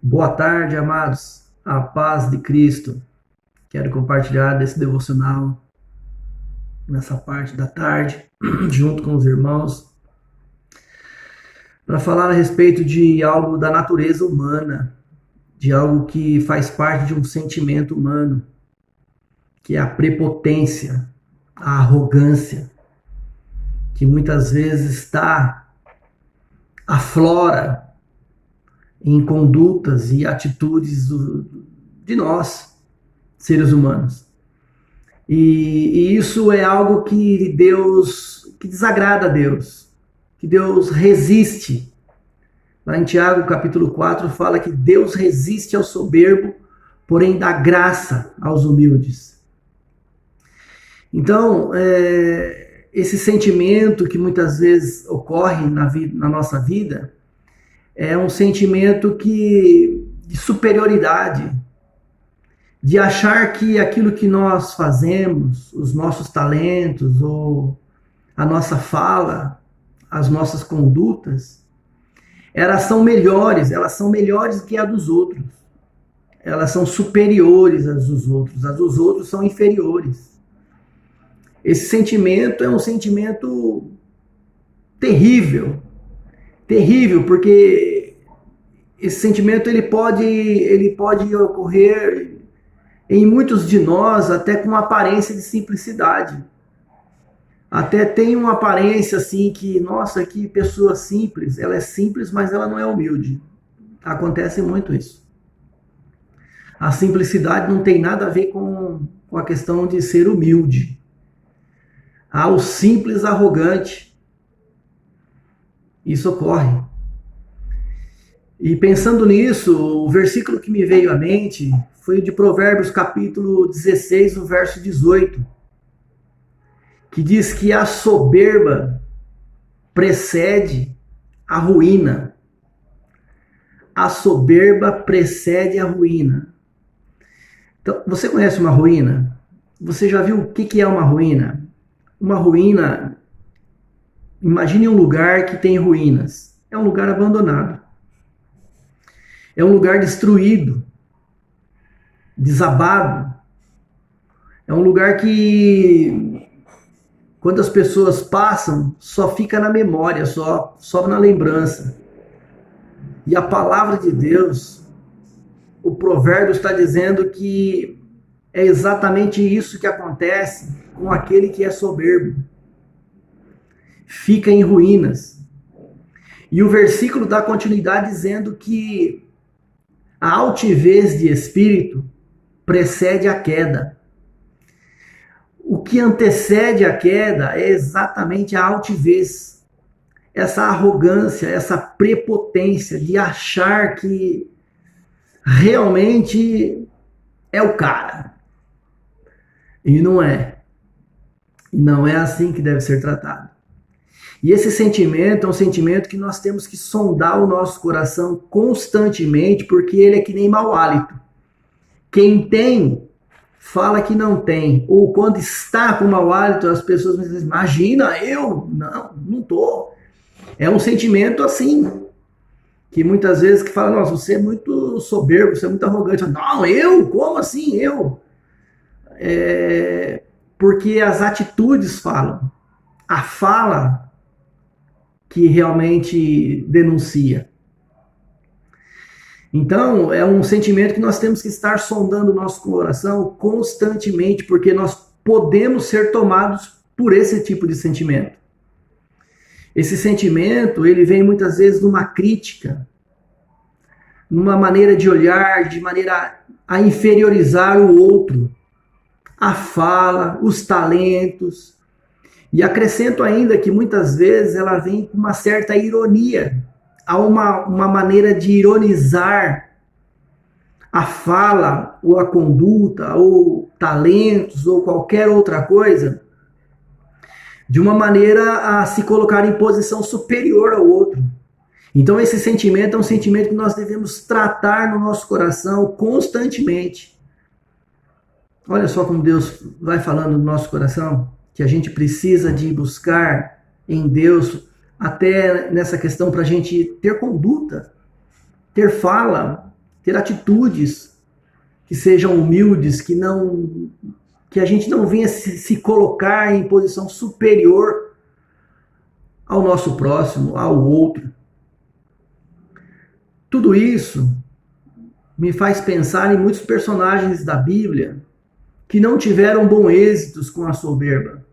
Boa tarde, amados. A paz de Cristo. Quero compartilhar desse devocional nessa parte da tarde, junto com os irmãos, para falar a respeito de algo da natureza humana, de algo que faz parte de um sentimento humano, que é a prepotência, a arrogância, que muitas vezes aflora em condutas e atitudes de nós, seres humanos. E isso é algo que desagrada a Deus, que Deus resiste. Lá em Tiago, capítulo 4, fala que Deus resiste ao soberbo, porém dá graça aos humildes. Então, esse sentimento que muitas vezes ocorre na nossa vida é um sentimento de superioridade, de achar que aquilo que nós fazemos, os nossos talentos, ou a nossa fala, as nossas condutas, elas são melhores que a dos outros. Elas são superiores às dos outros. As dos outros são inferiores. Esse sentimento é um sentimento terrível. Terrível, porque esse sentimento ele pode ocorrer em muitos de nós até com aparência de simplicidade. Até tem uma aparência assim que, nossa, que pessoa simples. Ela é simples, mas ela não é humilde. Acontece muito isso. A simplicidade não tem nada a ver com a questão de ser humilde. Há o simples arrogante. Isso ocorre. E pensando nisso, o versículo que me veio à mente foi de Provérbios capítulo 16, o verso 18, que diz que a soberba precede a ruína. A soberba precede a ruína. Então, você conhece uma ruína? Você já viu o que é uma ruína? Uma ruína, imagine um lugar que tem ruínas. É um lugar abandonado. É um lugar destruído, desabado. É um lugar que, quando as pessoas passam, só fica na memória, só na lembrança. E a palavra de Deus, o provérbio está dizendo que é exatamente isso que acontece com aquele que é soberbo. Fica em ruínas. E o versículo dá continuidade dizendo que a altivez de espírito precede a queda. O que antecede a queda é exatamente a altivez. Essa arrogância, essa prepotência de achar que realmente é o cara. E não é. E não é assim que deve ser tratado. E esse sentimento é um sentimento que nós temos que sondar o nosso coração constantemente, porque ele é que nem mau hálito. Quem tem, fala que não tem. Ou quando está com mau hálito, as pessoas me dizem, imagina, eu? Não tô. É um sentimento assim, que muitas vezes que fala, nossa, você é muito soberbo, você é muito arrogante. Não, eu? Como assim eu? Porque as atitudes falam. A fala que realmente denuncia. Então, é um sentimento que nós temos que estar sondando o nosso coração constantemente, porque nós podemos ser tomados por esse tipo de sentimento. Esse sentimento, ele vem muitas vezes numa crítica, numa maneira de olhar, de maneira a inferiorizar o outro, a fala, os talentos. E acrescento ainda que muitas vezes ela vem com uma certa ironia. Há uma maneira de ironizar a fala, ou a conduta, ou talentos, ou qualquer outra coisa, de uma maneira a se colocar em posição superior ao outro. Então esse sentimento é um sentimento que nós devemos tratar no nosso coração constantemente. Olha só como Deus vai falando no nosso coração, que a gente precisa de buscar em Deus, até nessa questão para a gente ter conduta, ter fala, ter atitudes que sejam humildes, que a gente não venha se colocar em posição superior ao nosso próximo, ao outro. Tudo isso me faz pensar em muitos personagens da Bíblia que não tiveram bons êxitos com a soberba.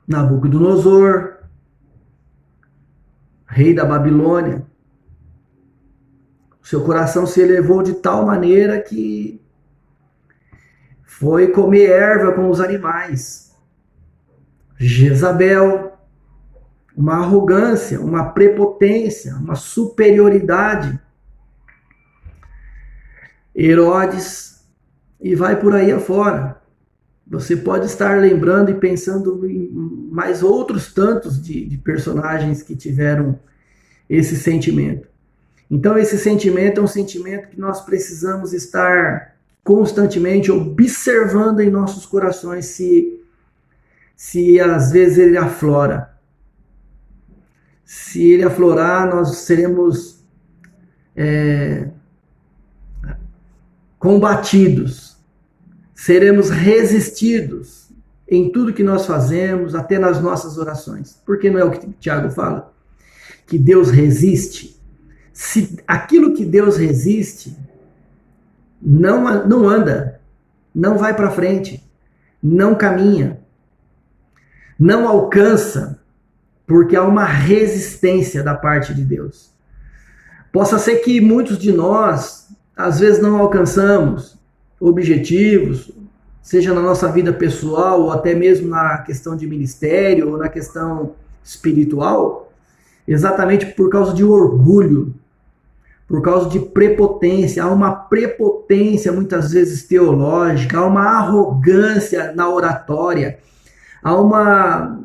Nabucodonosor, rei da Babilônia, seu coração se elevou de tal maneira que foi comer erva com os animais. Jezabel, uma arrogância, uma prepotência, uma superioridade. Herodes, e vai por aí afora. Você pode estar lembrando e pensando em mais outros tantos de personagens que tiveram esse sentimento. Então, esse sentimento é um sentimento que nós precisamos estar constantemente observando em nossos corações se às vezes ele aflora. Se ele aflorar, nós seremos combatidos, seremos resistidos em tudo que nós fazemos, até nas nossas orações. Porque não é o que Tiago fala? Que Deus resiste. Se aquilo que Deus resiste não anda, não vai para frente, não caminha, não alcança, porque há uma resistência da parte de Deus. Possa ser que muitos de nós, às vezes, não alcançamos objetivos, seja na nossa vida pessoal, ou até mesmo na questão de ministério, ou na questão espiritual, exatamente por causa de orgulho, por causa de prepotência. Há uma prepotência muitas vezes teológica, há uma arrogância na oratória, há uma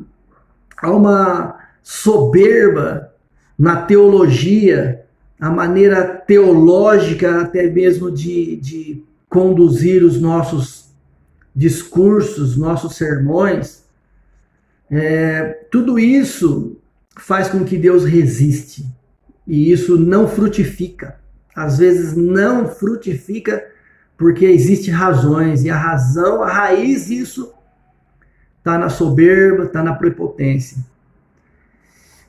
soberba na teologia, a maneira teológica até mesmo de conduzir os nossos discursos, nossos sermões. Tudo isso faz com que Deus resiste. E isso não frutifica. Às vezes não frutifica porque existem razões. E a raiz disso está na soberba, está na prepotência.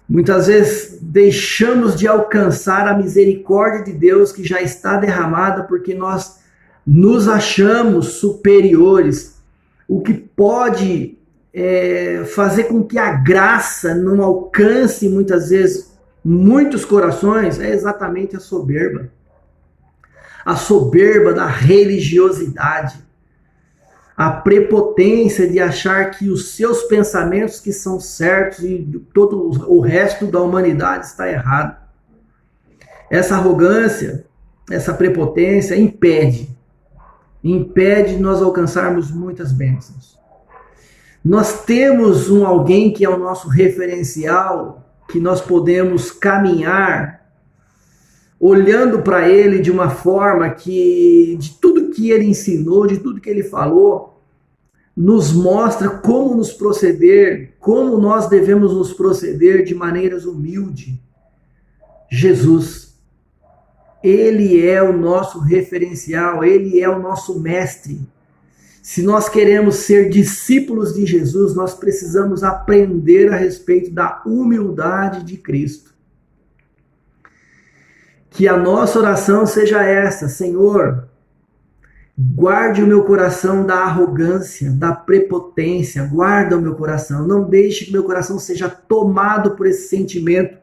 Muitas vezes deixamos de alcançar a misericórdia de Deus que já está derramada porque nós nos achamos superiores. O que pode fazer com que a graça não alcance muitas vezes muitos corações é exatamente a soberba. A soberba da religiosidade. A prepotência de achar que os seus pensamentos que são certos e todo o resto da humanidade está errado. Essa arrogância, essa prepotência impede nós alcançarmos muitas bênçãos. Nós temos alguém que é o nosso referencial, que nós podemos caminhar olhando para ele de uma forma que, de tudo que ele ensinou, de tudo que ele falou, nos mostra como nos proceder, como nós devemos nos proceder de maneiras humildes. Jesus, ele é o nosso referencial, ele é o nosso mestre. Se nós queremos ser discípulos de Jesus, nós precisamos aprender a respeito da humildade de Cristo. Que a nossa oração seja essa: Senhor, guarde o meu coração da arrogância, da prepotência, guarda o meu coração, não deixe que meu coração seja tomado por esse sentimento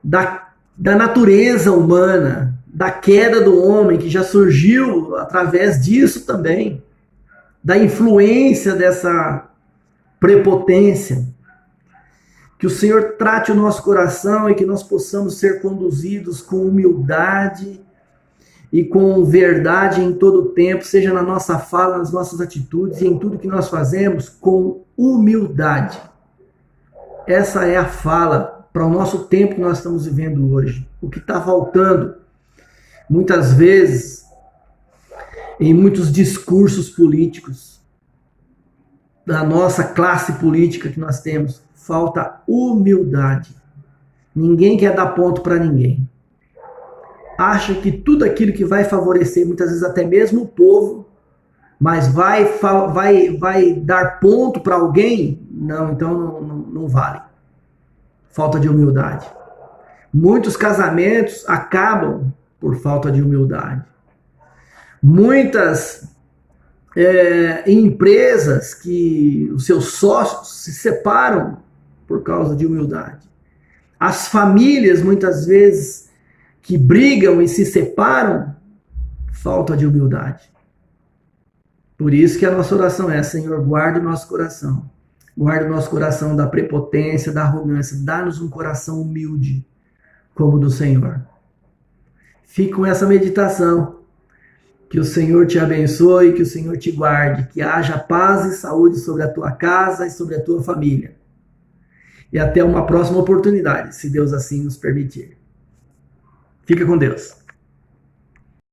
da natureza humana, da queda do homem, que já surgiu através disso também, da influência dessa prepotência. Que o Senhor trate o nosso coração e que nós possamos ser conduzidos com humildade e com verdade em todo o tempo, seja na nossa fala, nas nossas atitudes e em tudo que nós fazemos, com humildade. Essa é a fala para o nosso tempo que nós estamos vivendo hoje. O que está faltando, muitas vezes, em muitos discursos políticos, da nossa classe política que nós temos, falta humildade. Ninguém quer dar ponto para ninguém. acha que tudo aquilo que vai favorecer, muitas vezes até mesmo o povo, mas vai dar ponto para alguém, não, então não vale. Falta de humildade. Muitos casamentos acabam por falta de humildade. Muitas empresas que os seus sócios se separam por causa de humildade. As famílias, muitas vezes, que brigam e se separam, falta de humildade. Por isso que a nossa oração é: Senhor, guarde o nosso coração. Guarde o nosso coração da prepotência, da arrogância. Dá-nos um coração humilde, como o do Senhor. Fique com essa meditação. Que o Senhor te abençoe, que o Senhor te guarde, que haja paz e saúde sobre a tua casa e sobre a tua família. E até uma próxima oportunidade, se Deus assim nos permitir. Fica com Deus.